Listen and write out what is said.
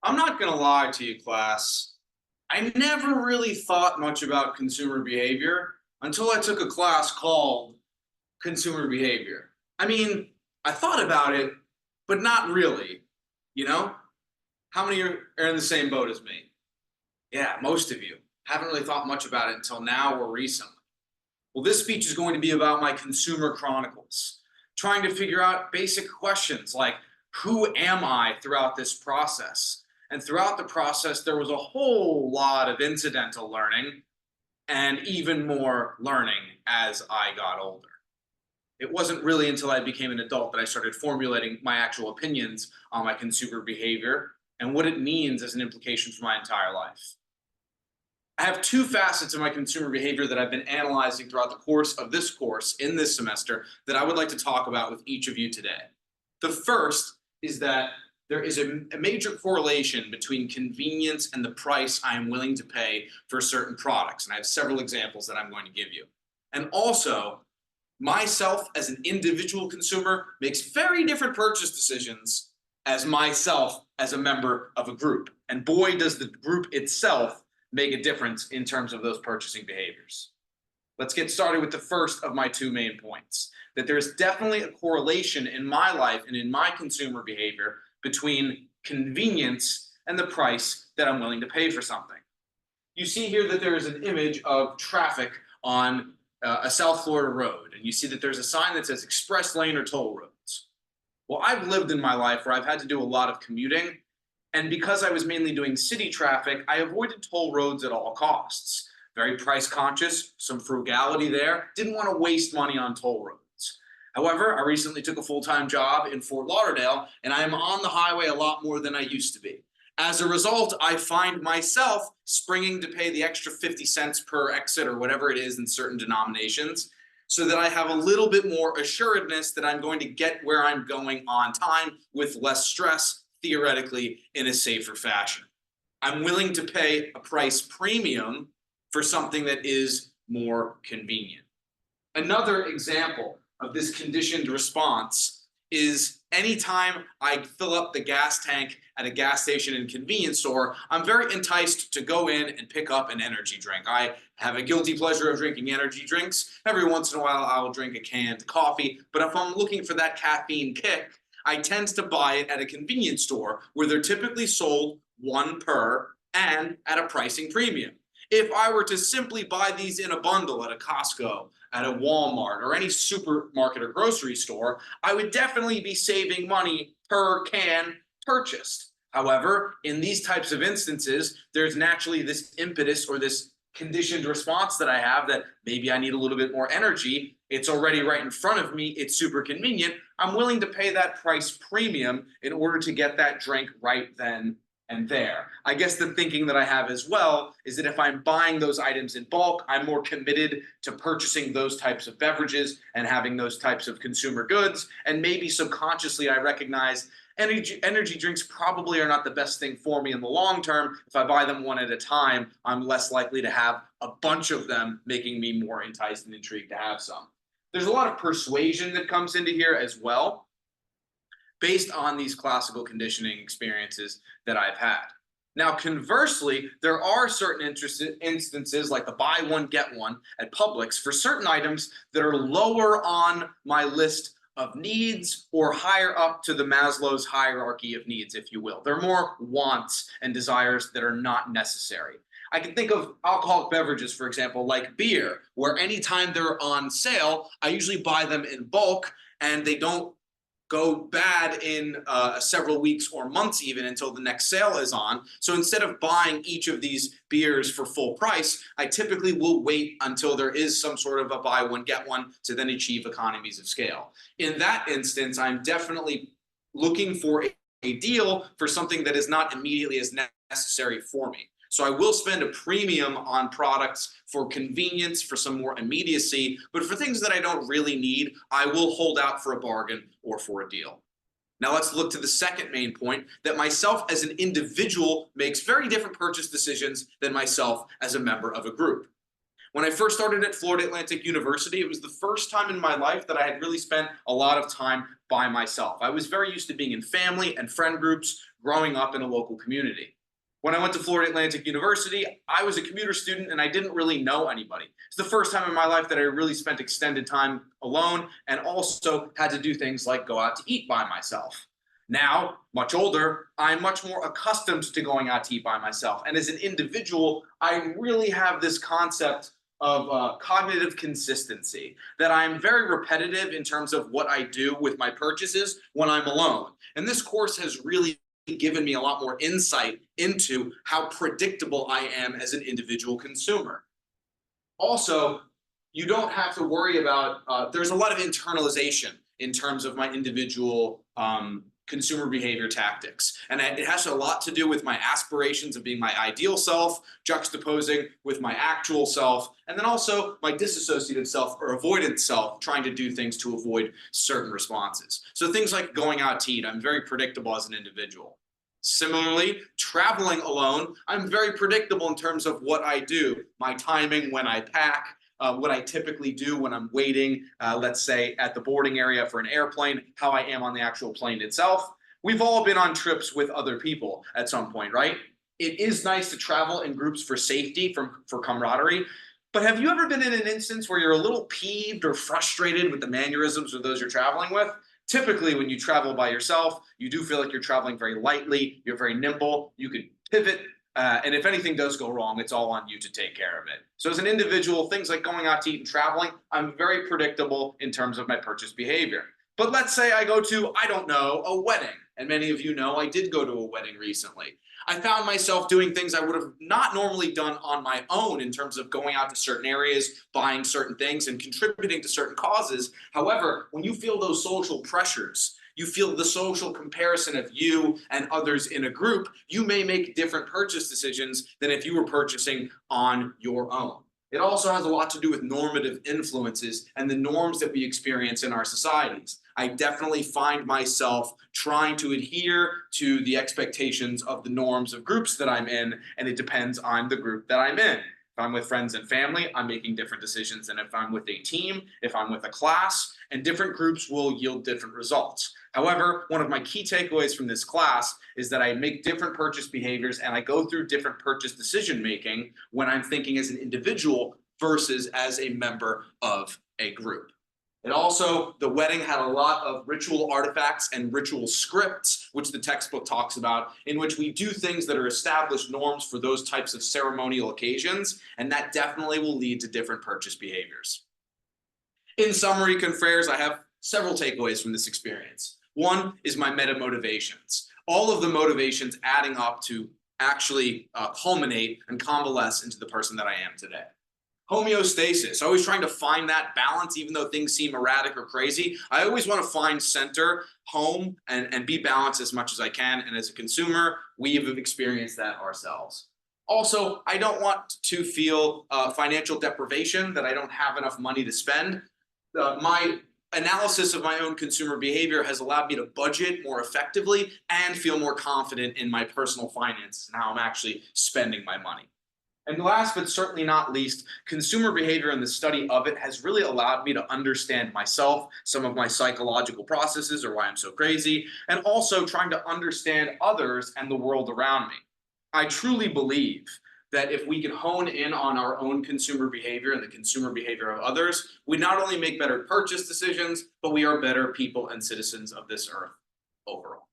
I'm not going to lie to you, class. I never really thought much about consumer behavior until I took a class called Consumer Behavior. I mean, I thought about it, but not really. You know? How many are in the same boat as me? Yeah, most of you. Haven't really thought much about it until now or recently. Well, this speech is going to be about my consumer chronicles, trying to figure out basic questions like who am I throughout this process? And throughout the process, there was a whole lot of incidental learning and even more learning as I got older. It wasn't really until I became an adult that I started formulating my actual opinions on my consumer behavior and what it means as an implication for my entire life. I have two facets of my consumer behavior that I've been analyzing throughout the course of this course in this semester that I would like to talk about with each of you today. The first is that there is a major correlation between convenience and the price I am willing to pay for certain products. And I have several examples that I'm going to give you. And also, myself as an individual consumer makes very different purchase decisions as myself as a member of a group. And boy, does the group itself make a difference in terms of those purchasing behaviors. Let's get started with the first of my two main points, that there's definitely a correlation in my life and in my consumer behavior between convenience and the price that I'm willing to pay for something. You see here that there is an image of traffic on a South Florida road, and you see that there's a sign that says express lane or toll roads. Well, I've lived in my life where I've had to do a lot of commuting, and because I was mainly doing city traffic, I avoided toll roads at all costs. Very price conscious, some frugality there, didn't want to waste money on toll roads. However, I recently took a full-time job in Fort Lauderdale, and I am on the highway a lot more than I used to be. As a result, I find myself springing to pay the extra 50 cents per exit or whatever it is in certain denominations, so that I have a little bit more assuredness that I'm going to get where I'm going on time with less stress, theoretically in a safer fashion. I'm willing to pay a price premium for something that is more convenient. Another example of this conditioned response is anytime I fill up the gas tank at a gas station and convenience store, I'm very enticed to go in and pick up an energy drink. I have a guilty pleasure of drinking energy drinks. Every once in a while, I'll drink a canned coffee. But if I'm looking for that caffeine kick, I tend to buy it at a convenience store where they're typically sold one per and at a pricing premium. If I were to simply buy these in a bundle at a Costco, at a Walmart, or any supermarket or grocery store, I would definitely be saving money per can purchased. However, in these types of instances, there's naturally this impetus or this conditioned response that I have that maybe I need a little bit more energy. It's already right in front of me. It's super convenient. I'm willing to pay that price premium in order to get that drink right then and there. I guess the thinking that I have as well is that if I'm buying those items in bulk, I'm more committed to purchasing those types of beverages and having those types of consumer goods. And maybe subconsciously I recognize energy drinks probably are not the best thing for me in the long term. If I buy them one at a time, I'm less likely to have a bunch of them, making me more enticed and intrigued to have some. There's a lot of persuasion that comes into here as well, based on these classical conditioning experiences that I've had. Now, conversely, there are certain instances like the buy one, get one at Publix for certain items that are lower on my list of needs or higher up to the Maslow's hierarchy of needs, if you will. They're more wants and desires that are not necessary. I can think of alcoholic beverages, for example, like beer, where anytime they're on sale, I usually buy them in bulk and they don't go bad in several weeks or months even until the next sale is on. So instead of buying each of these beers for full price, I typically will wait until there is some sort of a buy one, get one to then achieve economies of scale. In that instance, I'm definitely looking for a deal for something that is not immediately as necessary for me. So I will spend a premium on products for convenience, for some more immediacy, but for things that I don't really need, I will hold out for a bargain or for a deal. Now let's look to the second main point, that myself as an individual makes very different purchase decisions than myself as a member of a group. When I first started at Florida Atlantic University, it was the first time in my life that I had really spent a lot of time by myself. I was very used to being in family and friend groups growing up in a local community. When I went to Florida Atlantic University, I was a commuter student and I didn't really know anybody. It's the first time in my life that I really spent extended time alone and also had to do things like go out to eat by myself. Now, much older, I'm much more accustomed to going out to eat by myself. And as an individual, I really have this concept of cognitive consistency, that I'm very repetitive in terms of what I do with my purchases when I'm alone. And this course has really given me a lot more insight into how predictable I am as an individual consumer. Also, you don't have to worry about, there's a lot of internalization in terms of my individual consumer behavior tactics. And it has a lot to do with my aspirations of being my ideal self, juxtaposing with my actual self, and then also my disassociative self or avoidant self, trying to do things to avoid certain responses. So things like going out to eat, I'm very predictable as an individual. Similarly, traveling alone, I'm very predictable in terms of what I do, my timing when I pack, what I typically do when I'm waiting, let's say at the boarding area for an airplane, how I am on the actual plane itself. We've all been on trips with other people at some point, right? It is nice to travel in groups for safety, for camaraderie. But have you ever been in an instance where you're a little peeved or frustrated with the mannerisms of those you're traveling with? Typically, when you travel by yourself, you do feel like you're traveling very lightly, you're very nimble, you can pivot, and if anything does go wrong, it's all on you to take care of it. So as an individual, things like going out to eat and traveling, I'm very predictable in terms of my purchase behavior. But let's say I go to, I don't know, a wedding. And many of you know I did go to a wedding recently. I found myself doing things I would have not normally done on my own in terms of going out to certain areas, buying certain things, and contributing to certain causes. However, when you feel those social pressures, you feel the social comparison of you and others in a group, you may make different purchase decisions than if you were purchasing on your own. It also has a lot to do with normative influences and the norms that we experience in our societies. I definitely find myself trying to adhere to the expectations of the norms of groups that I'm in, and it depends on the group that I'm in. If I'm with friends and family, I'm making different decisions than if I'm with a team, if I'm with a class, and different groups will yield different results. However, one of my key takeaways from this class is that I make different purchase behaviors and I go through different purchase decision making when I'm thinking as an individual versus as a member of a group. It also, the wedding had a lot of ritual artifacts and ritual scripts, which the textbook talks about, in which we do things that are established norms for those types of ceremonial occasions, and that definitely will lead to different purchase behaviors. In summary, confreres, I have several takeaways from this experience. One is my meta motivations. All of the motivations adding up to actually culminate and convalesce into the person that I am today. Homeostasis, always trying to find that balance, even though things seem erratic or crazy. I always want to find center, home, and be balanced as much as I can. And as a consumer, we've experienced that ourselves. Also, I don't want to feel financial deprivation, that I don't have enough money to spend. My analysis of my own consumer behavior has allowed me to budget more effectively and feel more confident in my personal finances and how I'm actually spending my money. And last but certainly not least, consumer behavior and the study of it has really allowed me to understand myself, some of my psychological processes or why I'm so crazy, and also trying to understand others and the world around me. I truly believe that if we can hone in on our own consumer behavior and the consumer behavior of others, we not only make better purchase decisions, but we are better people and citizens of this earth overall.